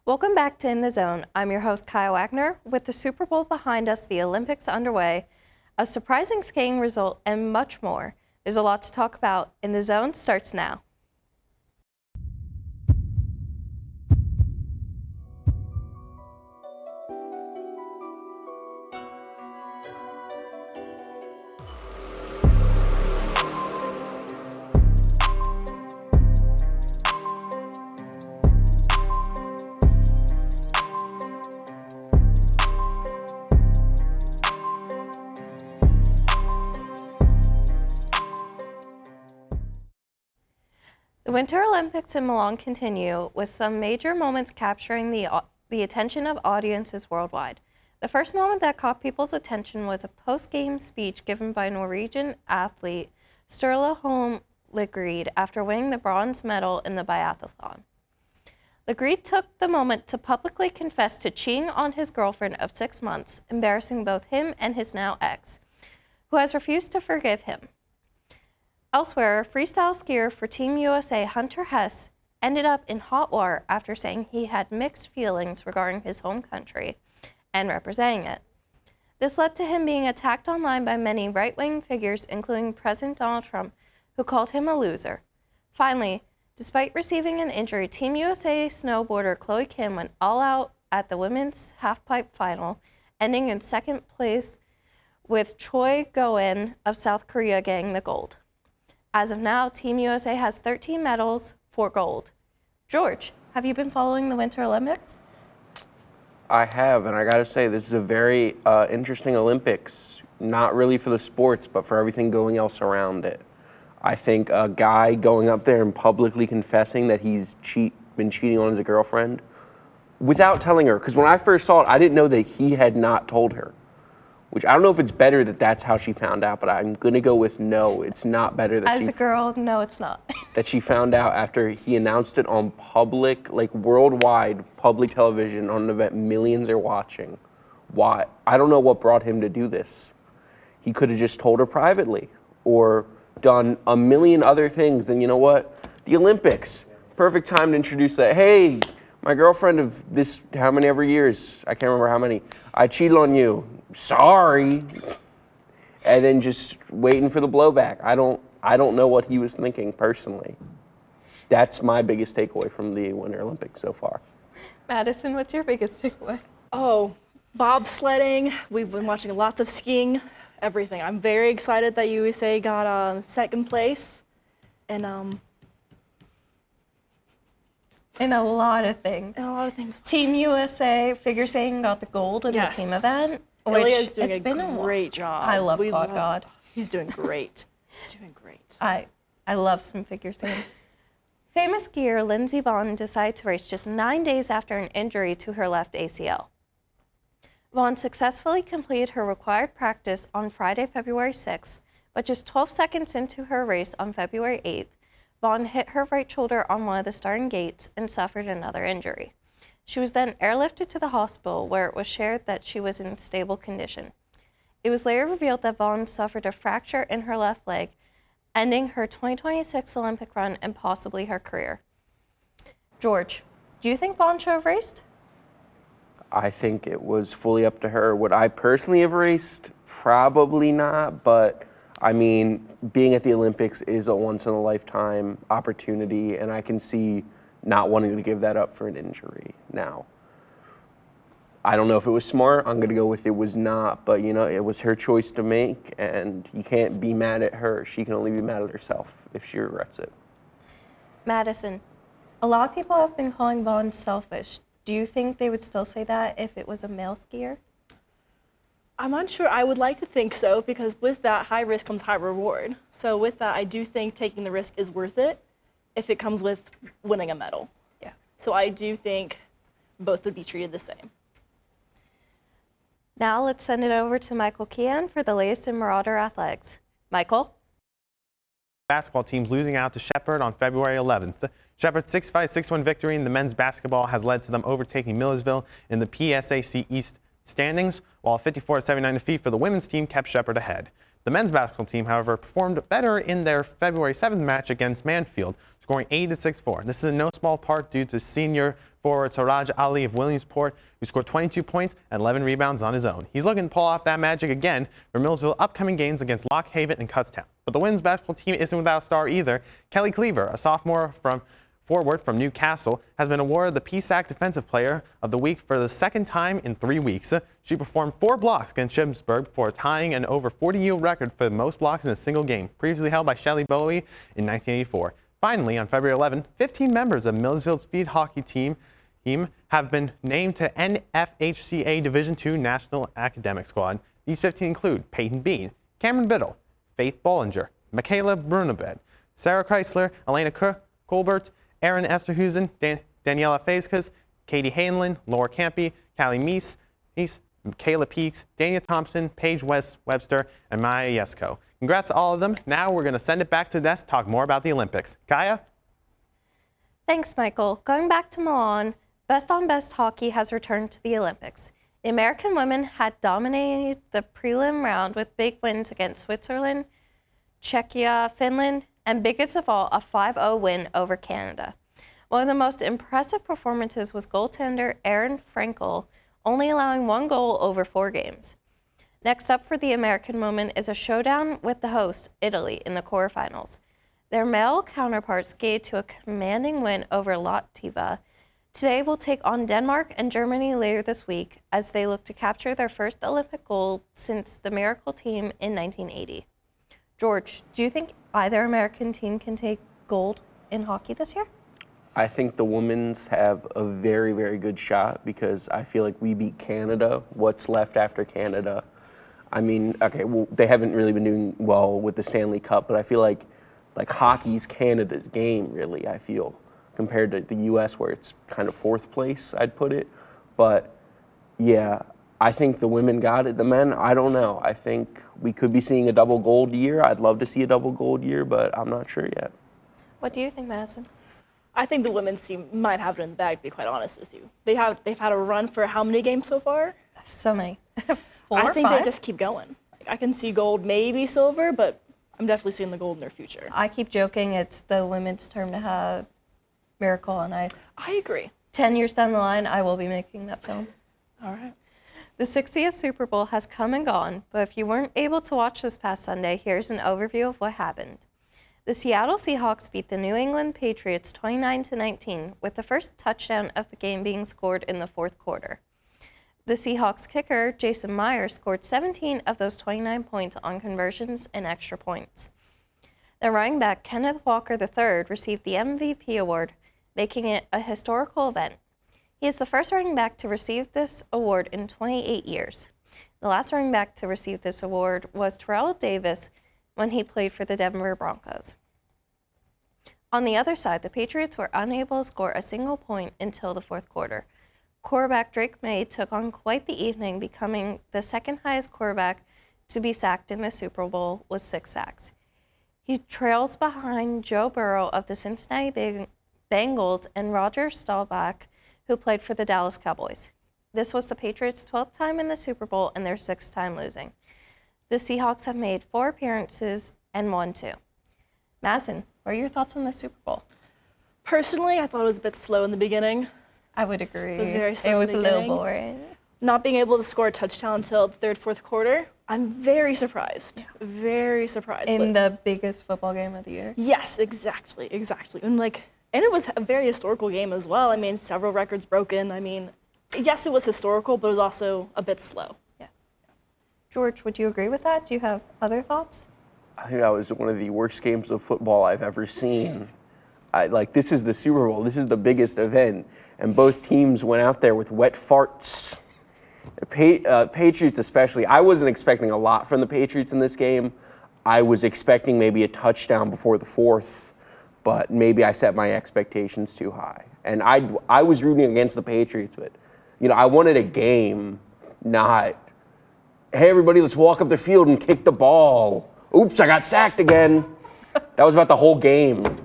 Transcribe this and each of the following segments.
Welcome back to In the Zone. I'm your host, Kyle Wagner. With the Super Bowl behind us, the Olympics underway, a surprising skating result, and much more. There's a lot to talk about. In the Zone starts now. The Winter Olympics in Milan continue, with some major moments capturing the attention of audiences worldwide. The first moment that caught people's attention was a post-game speech given by Norwegian athlete Sturla Holm Ligrid after winning the bronze medal in the biathlon. Ligrid took the moment to publicly confess to cheating on his girlfriend of 6 months, embarrassing both him and his now ex, who has refused to forgive him. Elsewhere, freestyle skier for Team USA Hunter Hess ended up in hot water after saying he had mixed feelings regarding his home country and representing it. This led to him being attacked online by many right-wing figures, including President Donald Trump, who called him a loser. Finally, despite receiving an injury, Team USA snowboarder Chloe Kim went all out at the women's halfpipe final, ending in second place with Choi Go-in of South Korea getting the gold. As of now, Team USA has 13 medals, 4 gold. George, have you been following the Winter Olympics? I have, and I gotta say, this is a very interesting Olympics. Not really for the sports, but for everything going else around it. I think a guy going up there and publicly confessing that he's been cheating on his girlfriend without telling her, because when I first saw it, I didn't know that he had not told her. Which I don't know if it's better that that's how she found out, but I'm going to go with no. It's not better that As a girl, no, it's not. that she found out after he announced it on public, like worldwide public television on an event millions are watching. Why? I don't know what brought him to do this. He could have just told her privately or done a million other things. And you know what? The Olympics, perfect time to introduce that. Hey, my girlfriend of this, how many ever years, I can't remember how many, I cheated on you. Sorry. And then just waiting for the blowback. I don't know what he was thinking personally. That's my biggest takeaway from the Winter Olympics so far. Madison, what's your biggest takeaway? Oh, bobsledding. We've been watching lots of skiing, everything. I'm very excited that USA got second place. And In a lot of things. Team USA figure skating got the gold in the team event. Ilya's doing a great job. I love God. He's doing great. Doing great. I love some figure skating. Famous skier Lyndsay Vonn decided to race just 9 days after an injury to her left ACL. Vonn successfully completed her required practice on Friday, February 6th, but just 12 seconds into her race on February 8th, Vonn hit her right shoulder on one of the starting gates and suffered another injury. She was then airlifted to the hospital, where it was shared that she was in stable condition. It was later revealed that Vonn suffered a fracture in her left leg, ending her 2026 Olympic run and possibly her career. George, do you think Vonn should have raced? I think it was fully up to her. Would I personally have raced? Probably not, but I mean, being at the Olympics is a once-in-a-lifetime opportunity, and I can see not wanting to give that up for an injury now. I don't know if it was smart. I'm going to go with it was not, but you know, it was her choice to make, and you can't be mad at her. She can only be mad at herself if she regrets it. Madison, a lot of people have been calling Vonn selfish. Do you think they would still say that if it was a male skier? I'm unsure. I would like to think so, because with that, high risk comes high reward. So with that, I do think taking the risk is worth it if it comes with winning a medal. Yeah. So I do think both would be treated the same. Now let's send it over to Michael Keehan for the latest in Marauder Athletics. Michael? Basketball teams losing out to Shepherd on February 11th. Shepherd's 6-5, 6-1 victory in the men's basketball has led to them overtaking Millersville in the PSAC East standings, while a 54-79 defeat for the women's team kept Shepherd ahead. The men's basketball team, however, performed better in their February 7th match against Manfield, scoring 80-64. This is in no small part due to senior forward Siraj Ali of Williamsport, who scored 22 points and 11 rebounds on his own. He's looking to pull off that magic again for Millsville's upcoming games against Lock Haven and Kutztown. But the women's basketball team isn't without a star either. Kelly Cleaver, a sophomore forward from Newcastle, has been awarded the PSAC Defensive Player of the Week for the second time in 3 weeks. She performed 4 blocks against Shippensburg before tying an over 40-year record for the most blocks in a single game, previously held by Shelley Bowie in 1984. Finally, on February 11, 15 members of Millsville's speed hockey team have been named to NFHCA Division II National Academic Squad. These 15 include Peyton Bean, Cameron Biddle, Faith Bollinger, Michaela Brunabed, Sarah Chrysler, Elena Colbert, Erin Esterhusen, Daniela Faiskas, Katie Hanlon, Laura Campy, Callie Meese, Kayla Peaks, Dania Thompson, Paige Webster, and Maya Yesko. Congrats to all of them. Now we're going to send it back to the desk to talk more about the Olympics. Kaya? Thanks, Michael. Going back to Milan, best-on-best hockey has returned to the Olympics. The American women had dominated the prelim round with big wins against Switzerland, Czechia, Finland, and biggest of all, a 5-0 win over Canada. One of the most impressive performances was goaltender Erin Frankel, only allowing 1 goal over 4 games. Next up for the American women is a showdown with the hosts, Italy, in the quarterfinals. Their male counterparts skated to a commanding win over Latvia. Today will take on Denmark and Germany later this week as they look to capture their first Olympic gold since the Miracle Team in 1980. George, do you think either American team can take gold in hockey this year? I think the women's have a very, very good shot because I feel like we beat Canada. What's left after Canada? I mean, okay, well, they haven't really been doing well with the Stanley Cup, but I feel like hockey's Canada's game, really, I feel, compared to the U.S. where it's kind of 4th place, I'd put it. But, yeah, I think the women got it. The men, I don't know. I think we could be seeing a double gold year. I'd love to see a double gold year, but I'm not sure yet. What do you think, Madison? I think the women's team might have it in the bag, to be quite honest with you. They've had a run for how many games so far? So many. 4 I or think 5? they just keep going. I can see gold, maybe silver, but I'm definitely seeing the gold in their future. I keep joking it's the women's turn to have Miracle on Ice. I agree. 10 years down the line, I will be making that film. All right. The 60th Super Bowl has come and gone, but if you weren't able to watch this past Sunday, here's an overview of what happened. The Seattle Seahawks beat the New England Patriots 29-19, with the first touchdown of the game being scored in the 4th quarter. The Seahawks kicker, Jason Myers, scored 17 of those 29 points on conversions and extra points. The running back, Kenneth Walker III, received the MVP award, making it a historical event. He is the first running back to receive this award in 28 years. The last running back to receive this award was Terrell Davis when he played for the Denver Broncos. On the other side, the Patriots were unable to score a single point until the 4th quarter. Quarterback Drake May took on quite the evening, becoming the second highest quarterback to be sacked in the Super Bowl with 6 sacks. He trails behind Joe Burrow of the Cincinnati Bengals and Roger Staubach, who played for the Dallas Cowboys. This was the Patriots' 12th time in the Super Bowl and their 6th time losing. The Seahawks have made 4 appearances and won 2. Madison, what are your thoughts on the Super Bowl? Personally, I thought it was a bit slow in the beginning. I would agree. It was very slow It in was the a little beginning. boring. Not being able to score a touchdown until the 3rd, 4th quarter, I'm very surprised. Yeah. Very surprised. In the biggest football game of the year. Yes, exactly. And it was a very historical game as well. I mean, several records broken. I mean, yes, it was historical, but it was also a bit slow. Yes. George, would you agree with that? Do you have other thoughts? I think that was one of the worst games of football I've ever seen. This is the Super Bowl. This is the biggest event. And both teams went out there with wet farts. Patriots especially. I wasn't expecting a lot from the Patriots in this game. I was expecting maybe a touchdown before the 4th, but maybe I set my expectations too high. And I was rooting against the Patriots, but I wanted a game, not, hey, everybody, let's walk up the field and kick the ball. Oops, I got sacked again. That was about the whole game.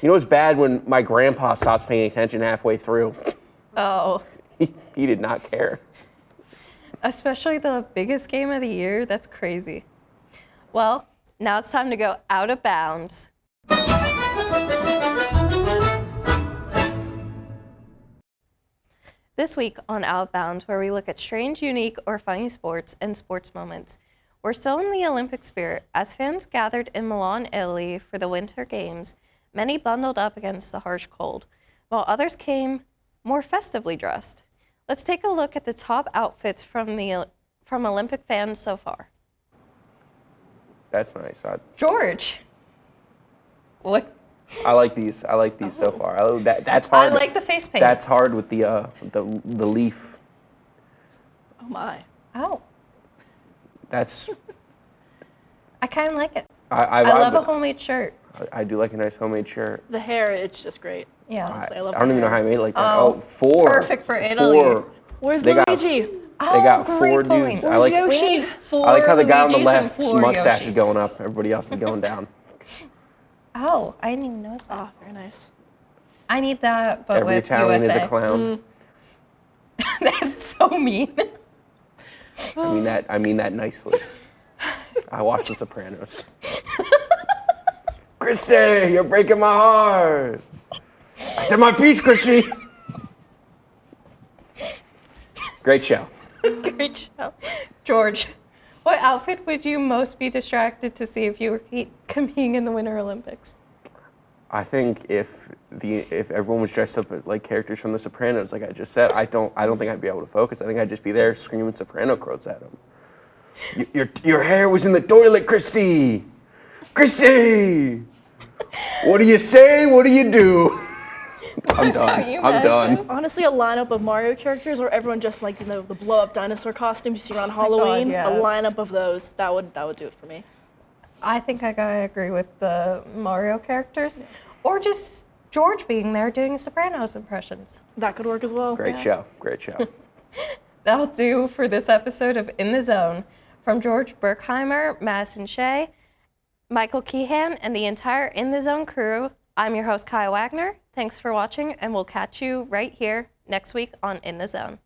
It's bad when my grandpa stops paying attention halfway through. Oh. He did not care. Especially the biggest game of the year. That's crazy. Well, now it's time to go out of bounds. This week on Outbound, where we look at strange, unique, or funny sports and sports moments. We're still in the Olympic spirit as fans gathered in Milan, Italy for the Winter Games. Many bundled up against the harsh cold, while others came more festively dressed. Let's take a look at the top outfits from Olympic fans so far. That's nice. George. What? I like these so far. That's hard. I like the face paint. That's hard with the leaf. Oh my. Oh. That's. I kind of like it. I love a homemade shirt. I do like a nice homemade shirt. The hair, it's just great. Yeah. Honestly, I love I don't the even know hair. how I made it like that. Oh, Oh, four. perfect for Italy. Four. Where's They got- Luigi? They got Oh, four great point. dudes. I like. Yoshi? Four I like how the guy on the Luigis and left's four mustache Yoshis. is going up. Everybody else is going down. Oh, I didn't even notice that. Oh, very nice. I need that, but Every with Italian USA. is a clown. That's so mean. I mean that nicely. I watched The Sopranos. Chrissy, you're breaking my heart. I said my piece, Chrissy. Great show. Great show. George, what outfit would you most be distracted to see if you were competing in the Winter Olympics? I think if everyone was dressed up as like characters from The Sopranos, like I just said, I don't think I'd be able to focus. I think I'd just be there screaming soprano quotes at them. Your hair was in the toilet, Chrissy. Chrissy. What do you say? What do you do? I'm done. you, I'm Madison? done. Honestly, a lineup of Mario characters where everyone just like the blow-up dinosaur costumes you see around Halloween. yes. A lineup of those that would do it for me. I think I gotta agree with the Mario characters, or just George being there doing Sopranos impressions. That could work as well. Great show. Great show. That'll do for this episode of In the Zone. From George Burkhimer, Madison Shea, Michael Keehan, and the entire In the Zone crew, I'm your host, Kai Wagner. Thanks for watching, and we'll catch you right here next week on In the Zone.